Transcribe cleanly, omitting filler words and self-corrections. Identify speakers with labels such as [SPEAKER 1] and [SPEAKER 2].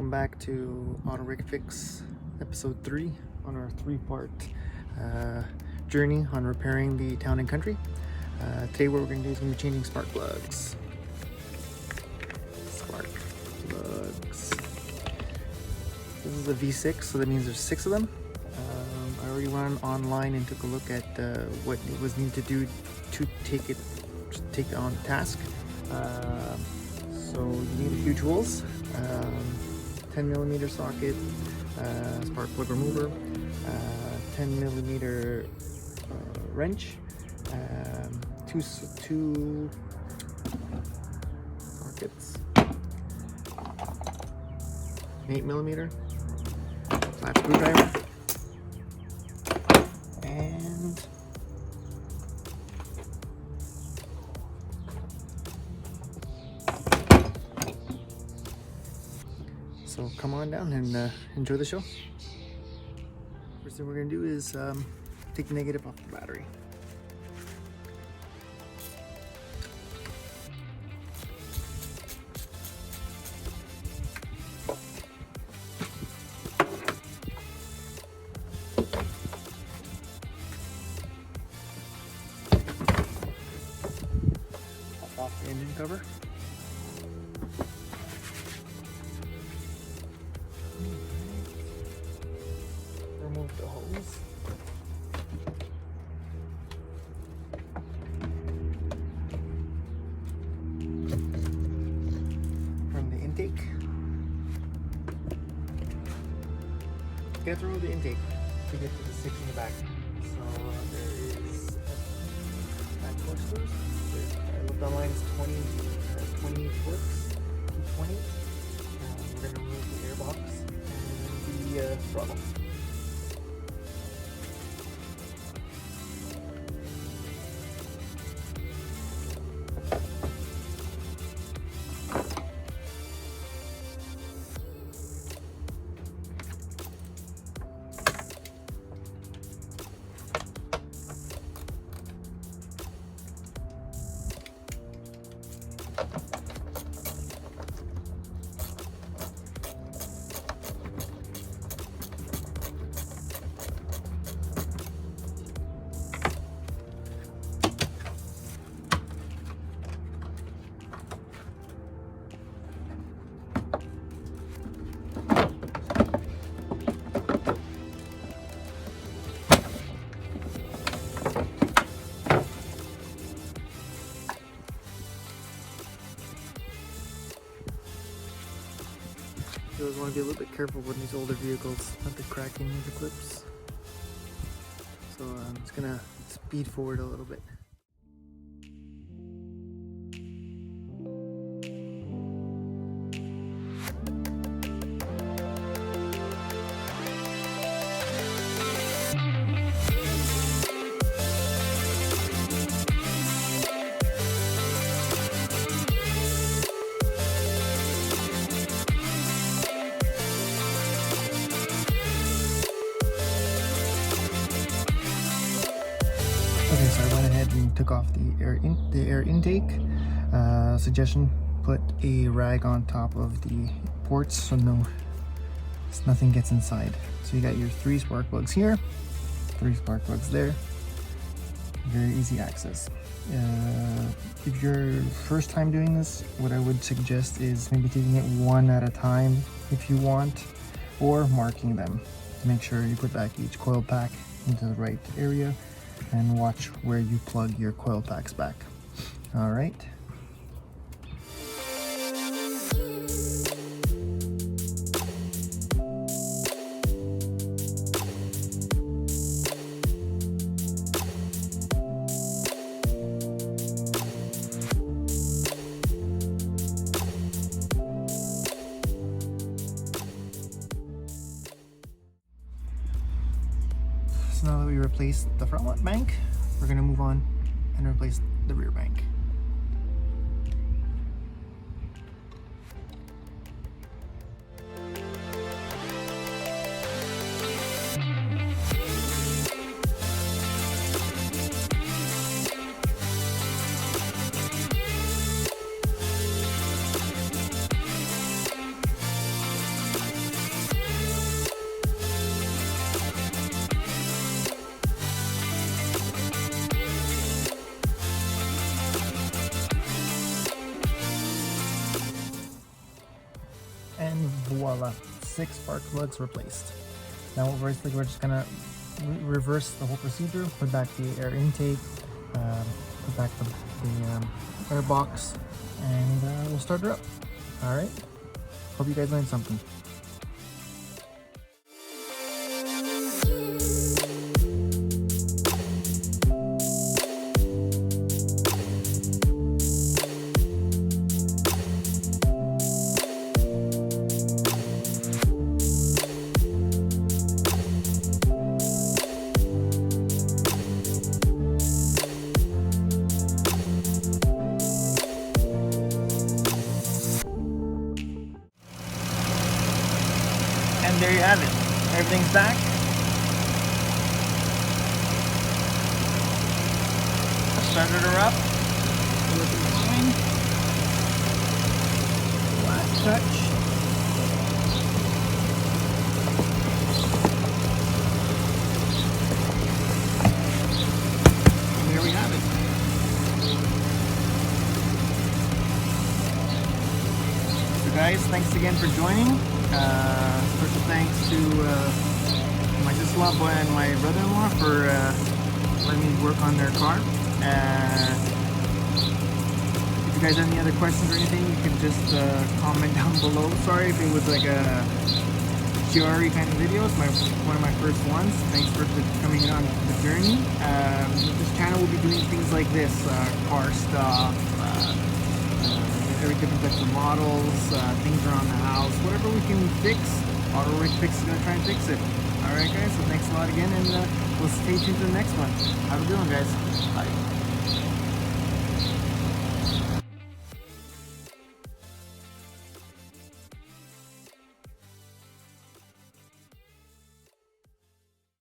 [SPEAKER 1] Welcome back to Autohrycfix episode 3 on our 3-part journey on repairing the Town and Country. Today what we're going to do is going to be changing spark plugs. This is a V6, so that means there's 6 of them. I already went online and took a look at what it was needed to do to take it on task. So you need a few tools. 10mm socket, spark plug remover, 10mm wrench, two sockets, 8mm flat screwdriver, and so come on down and enjoy the show. First thing we're going to do is take the negative off the battery. Pop off the engine cover. Remove the hose. From the intake. Get through the intake to get to the 6 in the back. So there is back torque screws. I looked online, it's 20 torques, 220. We're going to remove the airbox and the throttle. You always want to be a little bit careful with these older vehicles, not to crack any of the clips. So I'm just gonna speed forward a little bit. Okay, so I went ahead and took off the air intake. Suggestion: put a rag on top of the ports so nothing gets inside. So you got your 3 spark plugs here, 3 spark plugs there. Very easy access. If you're first time doing this, what I would suggest is maybe taking it one at a time if you want, or marking them to make sure you put back each coil pack into the right area. And watch where you plug your coil packs back. All right. So now that we replaced the front bank, we're going to move on and replace the rear bank. and voila, 6 spark plugs replaced. Now we're just gonna reverse the whole procedure, put back the air intake, put back the air box, and we'll start her up. All right, hope you guys learned something. And there you have it. Everything's back. Started her up. Looking fine. Last touch. And there we have it. So guys, thanks again for joining. Special thanks to my sister-in-law and my brother-in-law for letting me work on their car. If you guys have any other questions or anything, you can just comment down below. Sorry if it was like a GRE kind of video. It's one of my first ones. Thanks for coming on the journey. This channel will be doing things like this, car stuff, every different types of models, things around the house, whatever we can fix. Autohrycfix is going to try and fix it. Alright guys, so thanks a lot again, and we'll stay tuned to the next one. Have a good one guys. Bye.